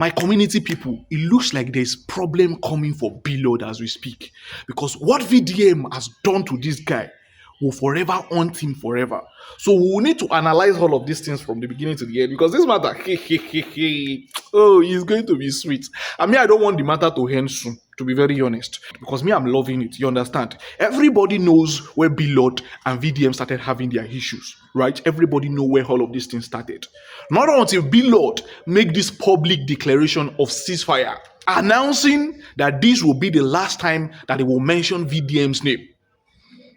My community people, it looks like there's problem coming for BLORD as we speak. Because what VDM has done to this guy will forever haunt him forever. So we will need to analyze all of these things from the beginning to the end, because this matter, oh, it's going to be sweet. I mean, I don't want the matter to end soon, to be very honest, because me, I'm loving it. You understand? Everybody knows where BLORD and VDM started having their issues, right? Everybody know where all of these things started. Not until BLORD make this public declaration of ceasefire, announcing that this will be the last time that they will mention VDM's name.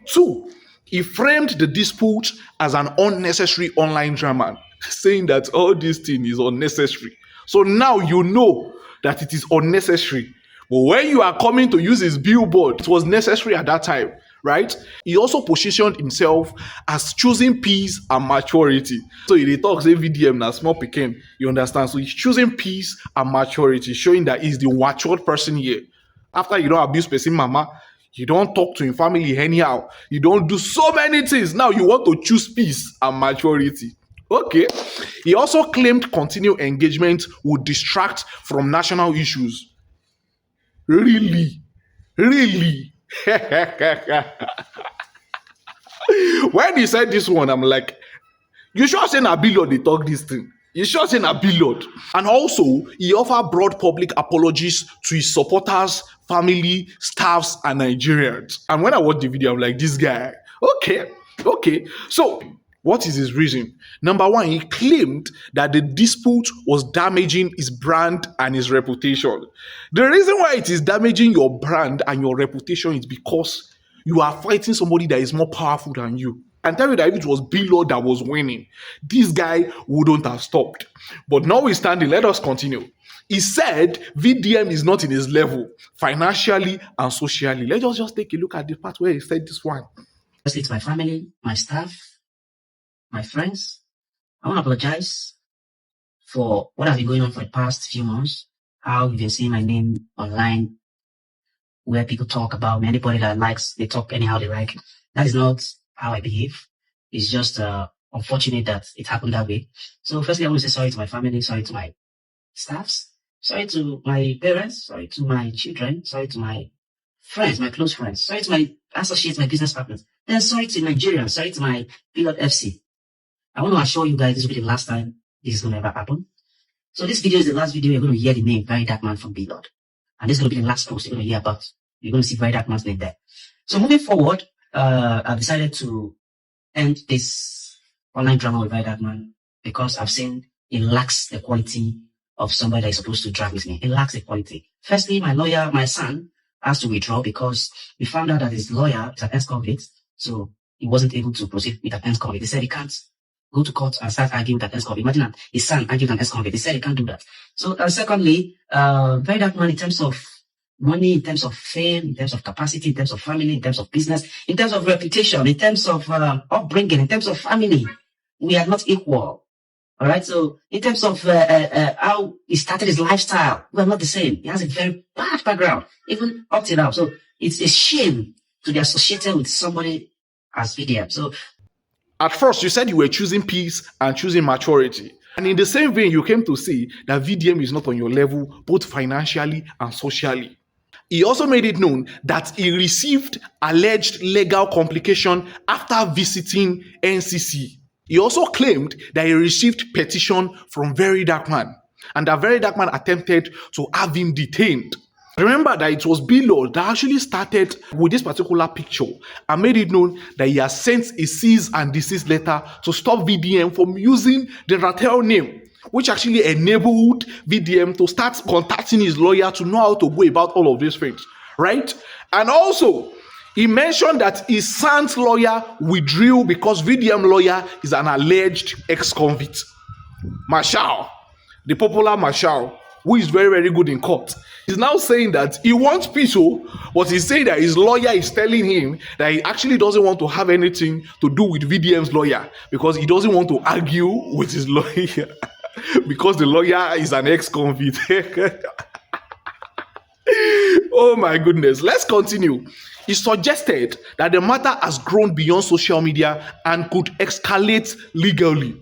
Two, he framed the dispute as an unnecessary online drama, saying that all this thing is unnecessary. So now you know that it is unnecessary. But when you are coming to use his billboard, it was necessary at that time, right? He also positioned himself as choosing peace and maturity. So he talks a VDM now, small picking, you understand? So he's choosing peace and maturity, showing that he's the matured person here. After you don't abuse person mama, you don't talk to your family anyhow, you don't do so many things. Now you want to choose peace and maturity. Okay. He also claimed continued engagement would distract from national issues. Really? Really? When he said this one, I'm like, you sure say na BLORD they talk this thing? You sure say na BLORD? And also, he offered broad public apologies to his supporters, family, staffs, and Nigerians. And when I watched the video, I'm like, this guy, okay. So, what is his reason? Number one, he claimed that the dispute was damaging his brand and his reputation. The reason why it is damaging your brand and your reputation is because you are fighting somebody that is more powerful than you. And tell you that if it was BLORD that was winning, this guy wouldn't have stopped. But notwithstanding, let us continue. He said VDM is not in his level financially and socially. Let us just take a look at the part where he said this one. Firstly, to my family, my staff, my friends, I want to apologize for what has been going on for the past few months. How you've been seeing my name online, where people talk about me. Anybody that likes, they talk anyhow they like. That is not how I behave. It's just unfortunate that it happened that way. So firstly, I want to say sorry to my family, sorry to my staffs, sorry to my parents, sorry to my children, sorry to my friends, my close friends, sorry to my associates, my business partners, then sorry to Nigerians, sorry to my BLORD FC. I want to assure you guys this will be the last time this is going to ever happen. So this video is the last video you're going to hear the name Very Dark Man from BLORD. And this is going to be the last post you're going to hear about. You're going to see Very Dark Man's name there. So moving forward, I've decided to end this online drama with Very Dark Man because I've seen it lacks the quality of somebody that is supposed to drag with me. It lacks the quality. Firstly, my lawyer, my son, has to withdraw because we found out that his lawyer is an ex-convict. So he wasn't able to proceed with an ex-convict. He said he can't go to court and start arguing with an ex-convict. Imagine his son arguing with an ex-convict. He said he can't do that. So secondly, Very Dark Man in terms of money, in terms of fame, in terms of capacity, in terms of family, in terms of business, in terms of reputation, in terms of upbringing, in terms of family, we are not equal. All right. So in terms of how he started his lifestyle, we are not the same. He has a very bad background, even up till now. So it's a shame to be associated with somebody as VDM. So at first, you said you were choosing peace and choosing maturity. And in the same vein, you came to see that VDM is not on your level, both financially and socially. He also made it known that he received alleged legal complication after visiting NCC. He also claimed that he received petition from Very Dark Man, and that Very Dark Man attempted to have him detained. Remember that it was BLORD that actually started with this particular picture and made it known that he has sent a cease and desist letter to stop VDM from using the Ratel name, which actually enabled VDM to start contacting his lawyer to know how to go about all of these things, right? And also, he mentioned that his son's lawyer withdrew because VDM lawyer is an alleged ex-convict. Marshall, the popular Marshall, who is very, very good in court, is now saying that he wants peace, but he's saying that his lawyer is telling him that he actually doesn't want to have anything to do with VDM's lawyer because he doesn't want to argue with his lawyer because the lawyer is an ex-convict. Oh my goodness. Let's continue. He suggested that the matter has grown beyond social media and could escalate legally.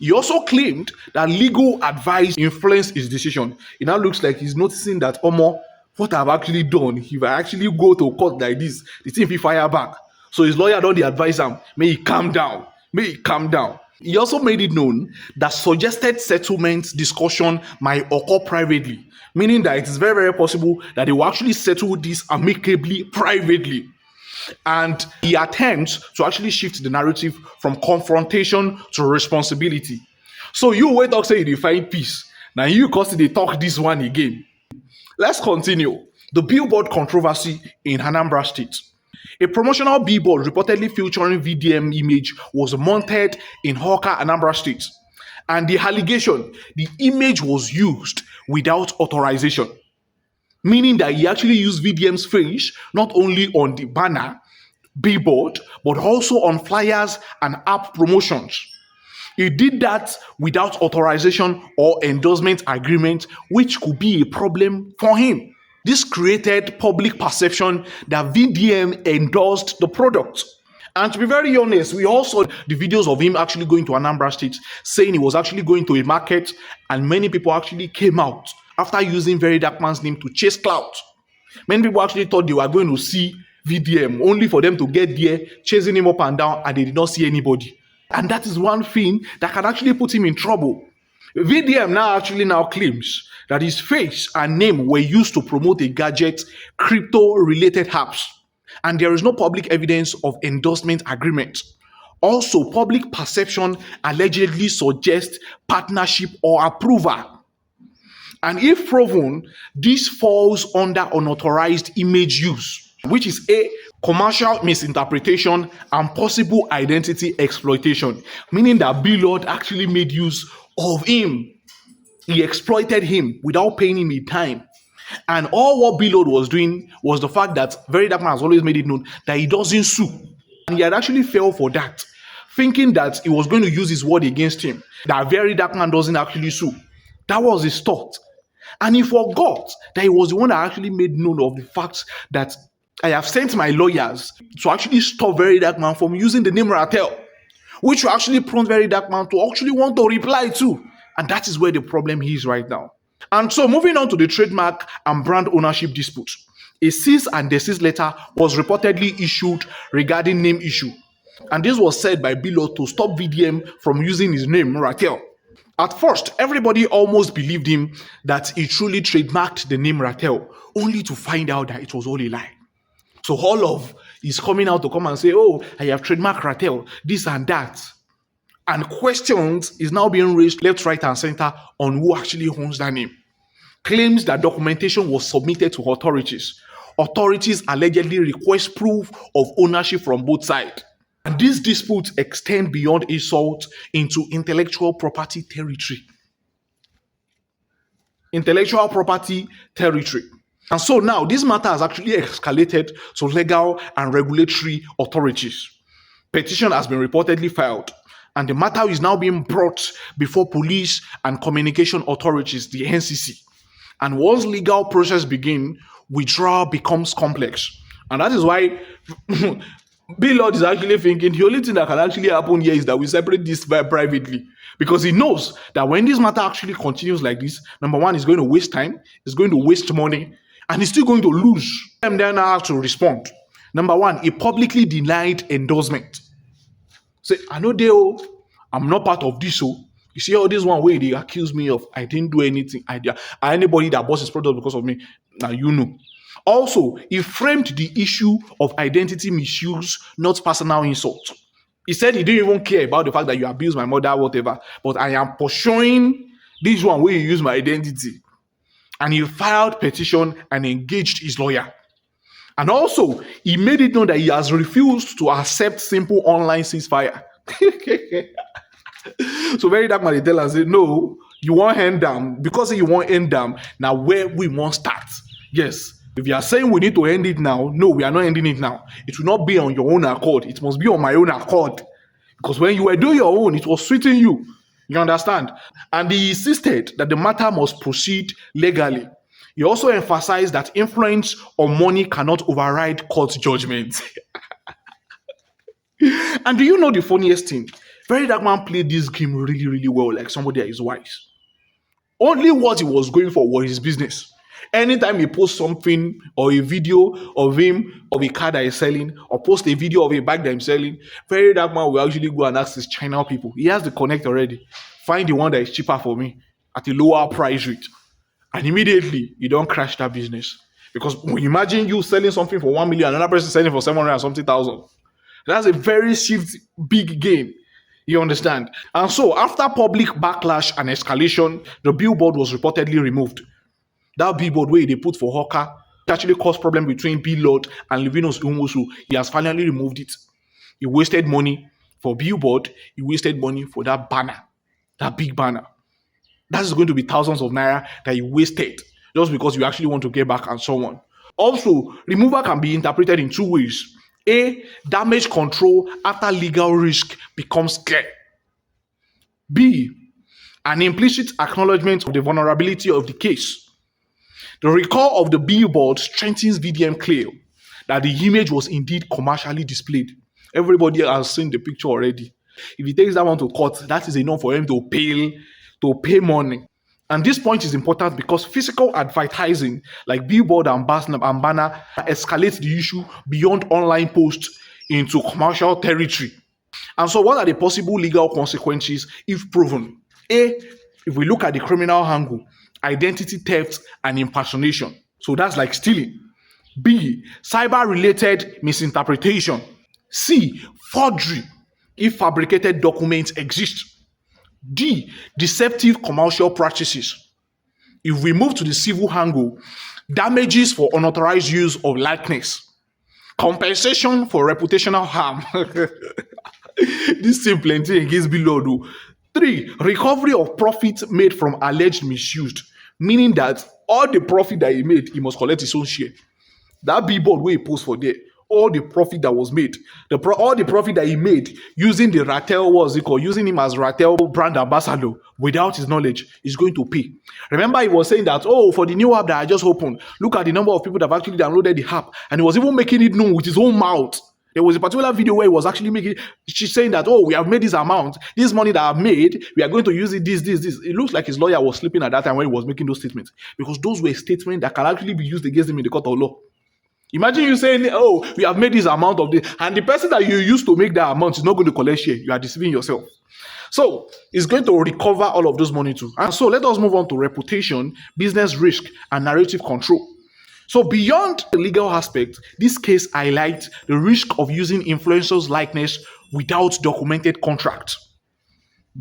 He also claimed that legal advice influenced his decision. It now looks like he's noticing that, Omo, what I've actually done, if I actually go to court like this, the thing will fire back. So his lawyer don't advise him, may he calm down, may he calm down. He also made it known that suggested settlement discussion might occur privately, meaning that it is very, very possible that they will actually settle this amicably, privately. And he attempts to actually shift the narrative from confrontation to responsibility. So you wait up say you define peace. Now you cause they talk this one again. Let's continue. The billboard controversy in Anambra State. A promotional billboard reportedly featuring VDM image was mounted in Hawker, Anambra State. And the allegation, the image was used without authorization, meaning that he actually used VDM's face not only on the banner, billboard, but also on flyers and app promotions. He did that without authorization or endorsement agreement, which could be a problem for him. This created public perception that VDM endorsed the product. And to be very honest, we all saw the videos of him actually going to Anambra State, saying he was actually going to a market, and many people actually came out after using Very Dark Man's name to chase clout. Many people actually thought they were going to see VDM, only for them to get there, chasing him up and down, and they did not see anybody. And that is one thing that can actually put him in trouble. VDM now claims that his face and name were used to promote a gadget, crypto-related apps, and there is no public evidence of endorsement agreement. Also, public perception allegedly suggests partnership or approval. And if proven, this falls under unauthorized image use, which is a commercial misinterpretation and possible identity exploitation, meaning that BLORD actually made use of him. He exploited him without paying him a dime. And all what BLORD was doing was the fact that Very Dark Man has always made it known that he doesn't sue. And he had actually fell for that, thinking that he was going to use his word against him, that Very Dark Man doesn't actually sue. That was his thought. And he forgot that he was the one that actually made known of the fact that I have sent my lawyers to actually stop Very Dark Man from using the name Ratel, which will actually prompt Very Dark Man to actually want to reply to. And that is where the problem is right now. And so moving on to the trademark and brand ownership dispute. A cease and desist letter was reportedly issued regarding name issue. And this was said by BLORD to stop VDM from using his name, Ratel. At first, everybody almost believed him that he truly trademarked the name Ratel, only to find out that it was all a lie. So all of is coming out to come and say, oh, I have trademarked Ratel, this and that. And questions is now being raised left, right, and center on who actually owns that name. Claims that documentation was submitted to authorities. Authorities allegedly request proof of ownership from both sides. And these disputes extend beyond insult into intellectual property territory. Intellectual property territory. And so now this matter has actually escalated to legal and regulatory authorities. Petition has been reportedly filed, and the matter is now being brought before police and communication authorities, the NCC. And once legal process begins, withdrawal becomes complex. And that is why BLORD is actually thinking the only thing that can actually happen here is that we separate this privately. Because he knows that when this matter actually continues like this, number one, it's going to waste time, it's going to waste money, and he's still going to lose. And then now have to respond. Number one, he publicly denied endorsement. Say, I know I'm not part of this. So you see all this one way they accuse me of I didn't do anything. Anybody that bought his product because of me, now you know. Also, he framed the issue of identity misuse, not personal insult. He said he didn't even care about the fact that you abused my mother, whatever, but I am pursuing this one where you use my identity. And he filed petition and engaged his lawyer. And also, he made it known that he has refused to accept simple online ceasefire. So Very Dark Man, they tell us, no, you want hand down. Because you want end down, now where we want start. Yes. If you are saying we need to end it now, no, we are not ending it now. It will not be on your own accord. It must be on my own accord. Because when you were doing your own, it was suiting you. You understand? And he insisted that the matter must proceed legally. He also emphasized that influence or money cannot override court judgment. And do you know the funniest thing? Very Dark Man played this game really, really well, like somebody that is wise. Only what he was going for was his business. Anytime he posts something or a video of him of a car that he's selling, or post a video of a bag that he's selling, Very Dark Man will actually go and ask his China people. He has the connect already. Find the one that is cheaper for me at a lower price rate. And immediately you don't crash that business. Because imagine you selling something for 1 million, another person selling for 700 and something thousand. That's a very shift big gain. You understand? And so, after public backlash and escalation, the billboard was reportedly removed. That billboard where they put for Hawker actually caused problem between BLORD and Livinus Umusu. He has finally removed it. He wasted money for billboard. He wasted money for that banner, that big banner. That is going to be thousands of naira that you wasted just because you actually want to get back and so on. Also, removal can be interpreted in two ways. A, damage control after legal risk becomes clear. B, an implicit acknowledgement of the vulnerability of the case. The recall of the billboard strengthens VDM claim that the image was indeed commercially displayed. Everybody has seen the picture already. If he takes that one to court, that is enough for him to pay money. And this point is important because physical advertising like billboard and banner escalates the issue beyond online posts into commercial territory. And so what are the possible legal consequences if proven? A, if we look at the criminal angle, identity theft and impersonation. So that's like stealing. B, cyber-related misinterpretation. C, forgery if fabricated documents exist. D, deceptive commercial practices. If we move to the civil angle, damages for unauthorized use of likeness, compensation for reputational harm. This same plenty against below. 3, recovery of profit made from alleged misuse, meaning that all the profit that he made, he must collect his own share. That billboard where he post for there, all the profit that was made, all the profit that he made using the Ratel, using him as Ratel brand ambassador without his knowledge, is going to pay. Remember, he was saying that, for the new app that I just opened, look at the number of people that have actually downloaded the app, and he was even making it known with his own mouth. There was a particular video where he was actually she's saying that, we have made this amount, this money that I've made, we are going to use it, this. It looks like his lawyer was sleeping at that time when he was making those statements, because those were statements that can actually be used against him in the court of law. Imagine you saying, we have made this amount of this, and the person that you used to make that amount is not going to collect share. You are deceiving yourself. So it's going to recover all of those money too. And so let us move on to reputation, business risk, and narrative control. So beyond the legal aspect, this case highlights the risk of using influencers' likeness without documented contract.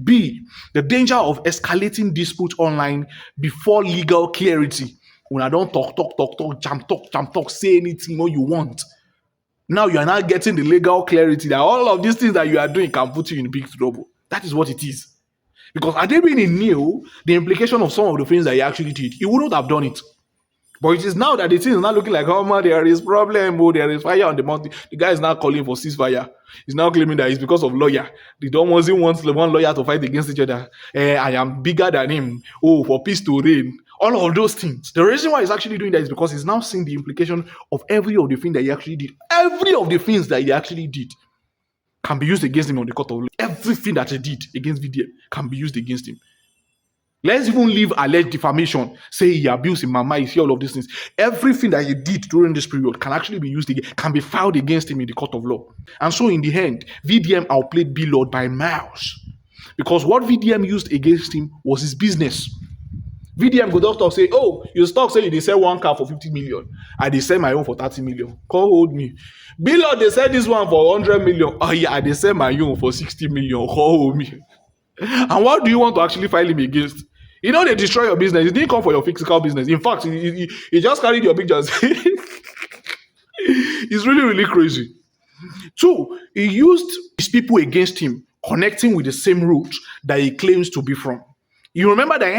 B, the danger of escalating dispute online before legal clarity. When I don't talk, jam talk, say anything you want. Now you are not getting the legal clarity that all of these things that you are doing can put you in big trouble. That is what it is. Because had they been in knew the implication of some of the things that he actually did, he wouldn't have done it. But it is now that the thing is not looking like, there is problem, there is fire on the mountain. The guy is now calling for ceasefire. He's now claiming that it's because of lawyer. They don't want one lawyer to fight against each other. I am bigger than him. For peace to reign. All of those things. The reason why he's actually doing that is because he's now seeing the implication of every of the things that he actually did. Every of the things that he actually did can be used against him on the court of law. Everything that he did against VDM can be used against him. Let's even leave alleged defamation, say he abused him, mama, you see all of these things. Everything that he did during this period can actually be used again, can be filed against him in the court of law. And so in the end, VDM outplayed BLORD by miles. Because what VDM used against him was his business. VDM go doctor say, you stop saying they sell one car for 50 million. I they sell my own for 30 million. Call hold me. BLORD, they sell this one for 100 million. I they sell my own for 60 million. Call hold me. And what do you want to actually file him against? They destroy your business. It didn't come for your physical business. In fact, he just carried your pictures. It's really, really crazy. 2, he used his people against him, connecting with the same route that he claims to be from. You remember that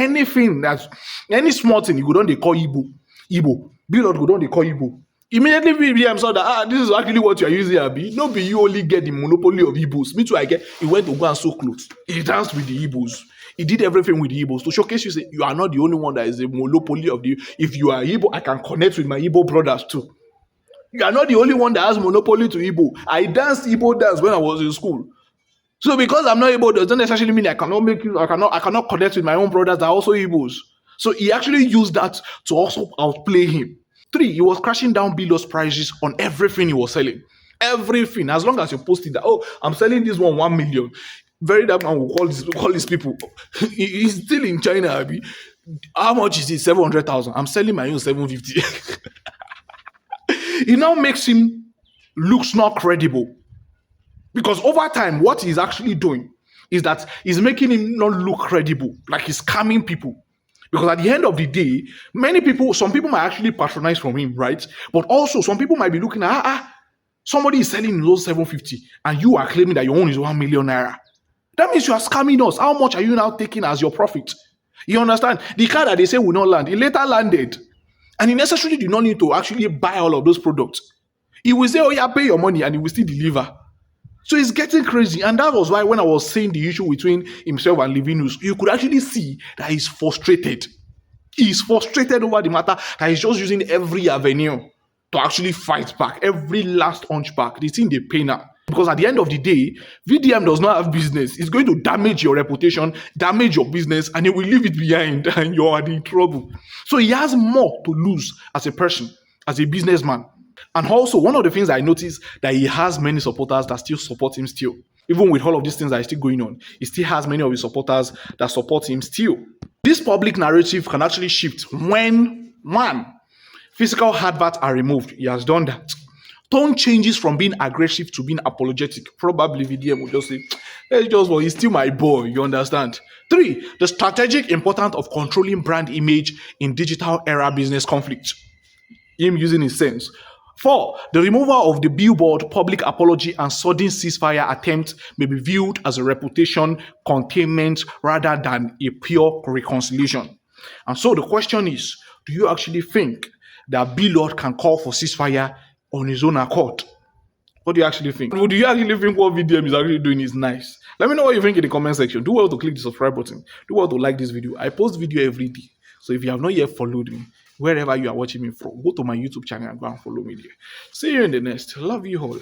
any small thing, you go down, they call Igbo. BLORD go down, they call Igbo. Immediately, VDM saw that, this is actually what you are using, Abi. No be you only get the monopoly of Igbos. Me too, he went to go and sew clothes. He danced with the Igbos. He did everything with the Igbos to showcase you, say, you are not the only one that is a monopoly of the... If you are Igbo, I can connect with my Igbo brothers too. You are not the only one that has monopoly to Igbo. I danced Igbo dance when I was in school. So because I'm not Igbo doesn't necessarily mean I cannot make you, I cannot connect with my own brothers that are also Igbos. So he actually used that to also outplay him. Three, he was crashing down Billow's prices on everything he was selling. Everything. As long as you posted that, oh, I'm selling this one 1 million. Very that man will call these people. He's still in China, Abi. How much is it? 700,000. I'm selling my own 750. It now makes him looks not credible. Because over time, what he's actually doing is that he's making him not look credible, like he's scamming people. Because at the end of the day, many people, some people might actually patronize from him, right? But also, some people might be looking at, somebody is selling low 750 and you are claiming that your own is 1 million naira. That means you are scamming us. How much are you now taking as your profit? You understand? The car that they say will not land, it later landed. And he necessarily did not need to actually buy all of those products. He will say, oh yeah, pay your money, and he will still deliver. So it's getting crazy. And that was why when I was saying the issue between himself and Livinus, you could actually see that he's frustrated. He's frustrated over the matter that he's just using every avenue to actually fight back, every last hunch back. The thing they pay now. Because at the end of the day, VDM does not have business. It's going to damage your reputation, damage your business, and it will leave it behind, and you're in trouble. So he has more to lose as a person, as a businessman. And also, one of the things I noticed that he has many supporters that still support him still. Even with all of these things that are still going on, he still has many of his supporters that support him still. This public narrative can actually shift when, one, physical adverts are removed. He has done that. Tone changes from being aggressive to being apologetic. Probably VDM will just say, he's still my boy, you understand? Three, the strategic importance of controlling brand image in digital era business conflict. Him using his sense. Four, the removal of the billboard, public apology, and sudden ceasefire attempt may be viewed as a reputation containment rather than a pure reconciliation. And so the question is, do you actually think that BLORD can call for ceasefire on his own accord? What do you actually think? Do you actually think what VDM is actually doing is nice? Let me know what you think in the comment section. Do well to click the subscribe button. Do well to like this video. I post video every day. So if you have not yet followed me, wherever you are watching me from, go to my YouTube channel and go and follow me there. See you in the next. Love you all.